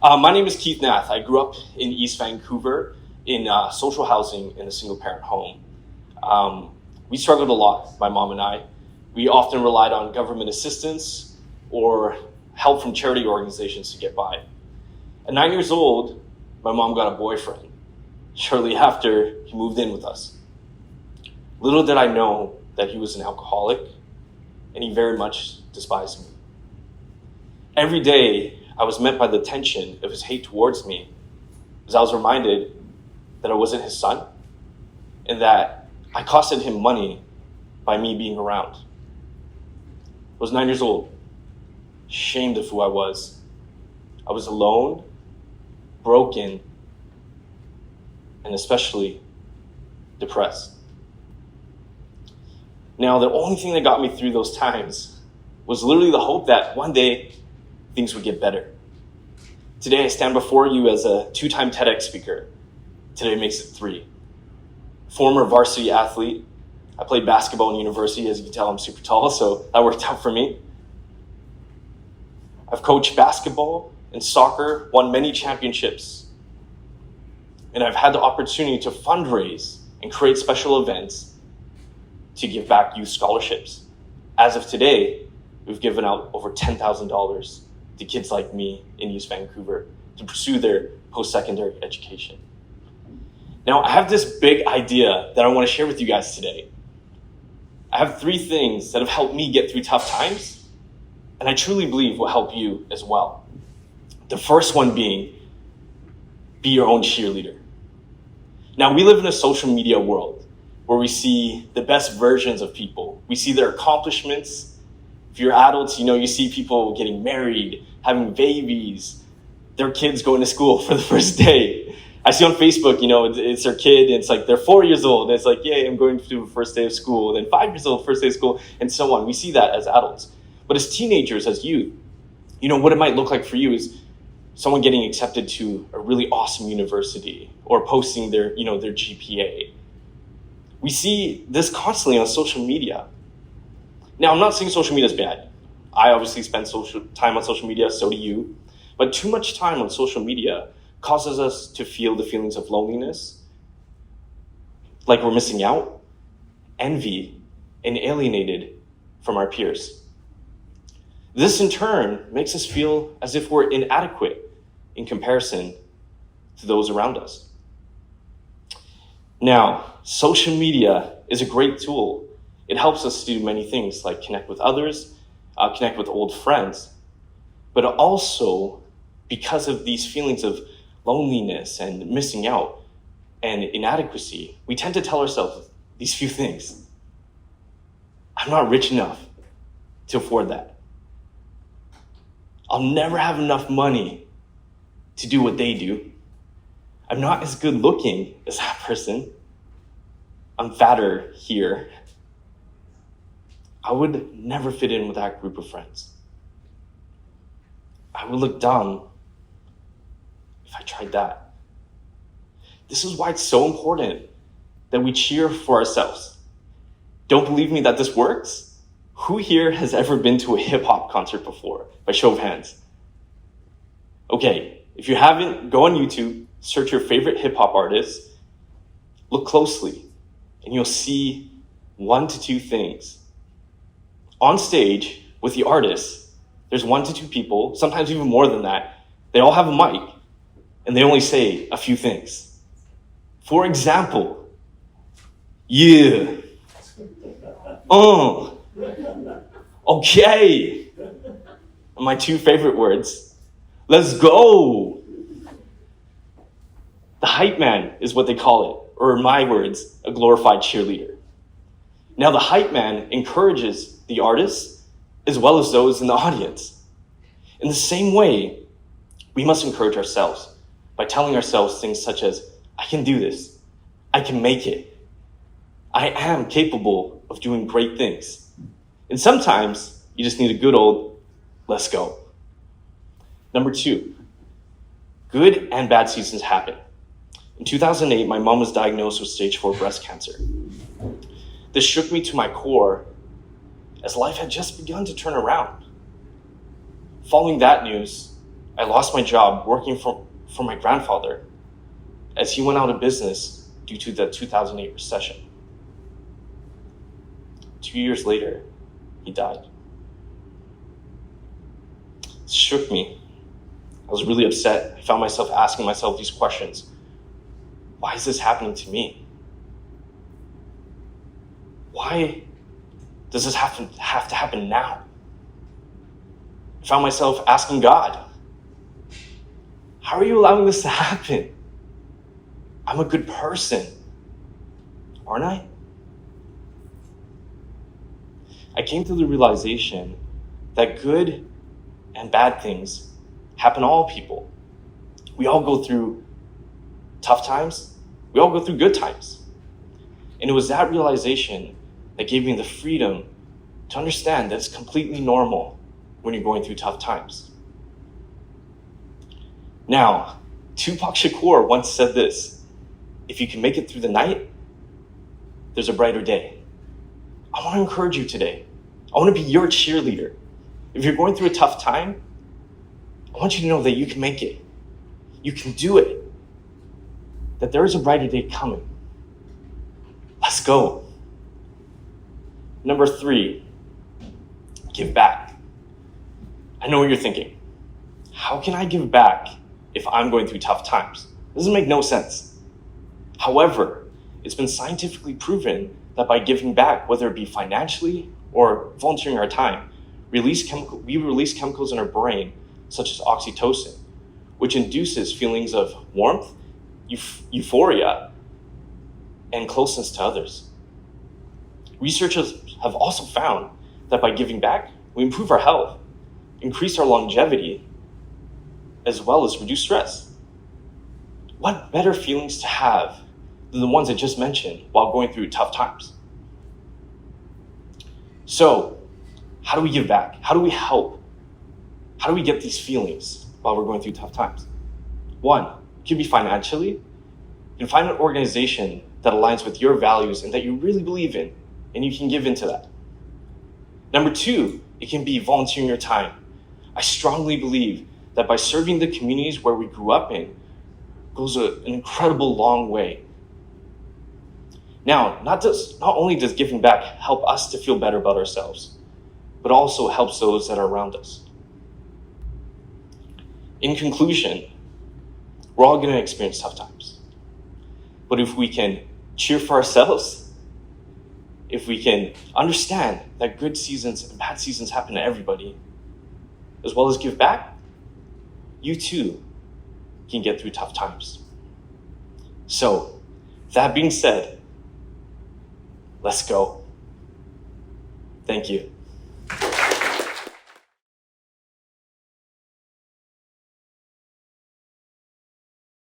My name is Keith Nath. I grew up in East Vancouver in social housing in a single-parent home. We struggled a lot, my mom and I. We often relied on government assistance or help from charity organizations to get by. At 9 years old, my mom got a boyfriend. Shortly after, he moved in with us. Little did I know that he was an alcoholic, and he very much despised me. Every day, I was met by the tension of his hate towards me, as I was reminded that I wasn't his son, and that I costed him money by me being around. I was 9 years old, ashamed of who I was. I was alone, broken, and especially depressed. Now, the only thing that got me through those times was literally the hope that one day things would get better. Today, I stand before you as a 2-time TEDx speaker. Today makes it 3. Former varsity athlete. I played basketball in university. As you can tell, I'm super tall, so that worked out for me. I've coached basketball and soccer, won many championships. And I've had the opportunity to fundraise and create special events to give back youth scholarships. As of today, we've given out over $10,000 to kids like me in East Vancouver to pursue their post-secondary education. Now, I have this big idea that I want to share with you guys today. I have 3 things that have helped me get through tough times, and I truly believe will help you as well. The first one being, be your own cheerleader. Now, we live in a social media world where we see the best versions of people. We see their accomplishments. If you're adults, you see people getting married, having babies, their kids going to school for the first day. I see on Facebook, it's their kid, and it's like they're 4 years old, and it's like, yay, I'm going to the first day of school, and then 5 years old, first day of school, and so on. We see that as adults. But as teenagers, as youth, what it might look like for you is someone getting accepted to a really awesome university or posting their GPA. We see this constantly on social media. Now, I'm not saying social media is bad. I obviously spend time on social media, so do you. But too much time on social media causes us to feel the feelings of loneliness, like we're missing out, envy, and alienated from our peers. This, in turn, makes us feel as if we're inadequate in comparison to those around us. Now, social media is a great tool. It helps us do many things like connect with others, connect with old friends, but also because of these feelings of loneliness and missing out and inadequacy, we tend to tell ourselves these few things. I'm not rich enough to afford that. I'll never have enough money to do what they do. I'm not as good looking as that person. I'm fatter here. I would never fit in with that group of friends. I would look dumb if I tried that. This is why it's so important that we cheer for ourselves. Don't believe me that this works? Who here has ever been to a hip-hop concert before? By show of hands. Okay, if you haven't, go on YouTube, search your favorite hip-hop artists, look closely, and you'll see 1 to 2 things. On stage with the artists, there's 1 to 2 people, sometimes even more than that. They all have a mic, and they only say a few things. For example, yeah, okay, and my 2 favorite words, let's go. The hype man is what they call it, or in my words, a glorified cheerleader. Now, the hype man encourages the artists as well as those in the audience. In the same way, we must encourage ourselves by telling ourselves things such as, I can do this. I can make it. I am capable of doing great things. And sometimes you just need a good old, let's go. Number 2, good and bad seasons happen. In 2008, my mom was diagnosed with stage 4 breast cancer. This shook me to my core as life had just begun to turn around. Following that news, I lost my job working for my grandfather as he went out of business due to the 2008 recession. 2 years later, he died. It shook me. I was really upset. I found myself asking myself these questions. Why is this happening to me? Why does this have to happen now? I found myself asking God, how are you allowing this to happen? I'm a good person, aren't I? I came to the realization that good and bad things happen to all people. We all go through tough times. We all go through good times. And it was that realization that gave me the freedom to understand that it's completely normal when you're going through tough times. Now, Tupac Shakur once said this: if you can make it through the night, there's a brighter day. I want to encourage you today. I want to be your cheerleader. If you're going through a tough time, I want you to know that you can make it. You can do it. That there is a brighter day coming. Let's go. Number 3, give back. I know what you're thinking. How can I give back if I'm going through tough times? This doesn't make no sense. However, it's been scientifically proven that by giving back, whether it be financially or volunteering our time, we release chemicals in our brain, such as oxytocin, which induces feelings of warmth, euphoria, and closeness to others. Researchers have also found that by giving back, we improve our health, increase our longevity, as well as reduce stress. What better feelings to have than the ones I just mentioned while going through tough times? So, how do we give back? How do we help? How do we get these feelings while we're going through tough times? 1, it could be financially. You can find an organization that aligns with your values and that you really believe in, and you can give into that. Number 2, it can be volunteering your time. I strongly believe that by serving the communities where we grew up in goes an incredible long way. Now, not only does giving back help us to feel better about ourselves, but also helps those that are around us. In conclusion, we're all going to experience tough times. But if we can cheer for ourselves, if we can understand that good seasons and bad seasons happen to everybody, as well as give back, you too can get through tough times. So, that being said, let's go. Thank you.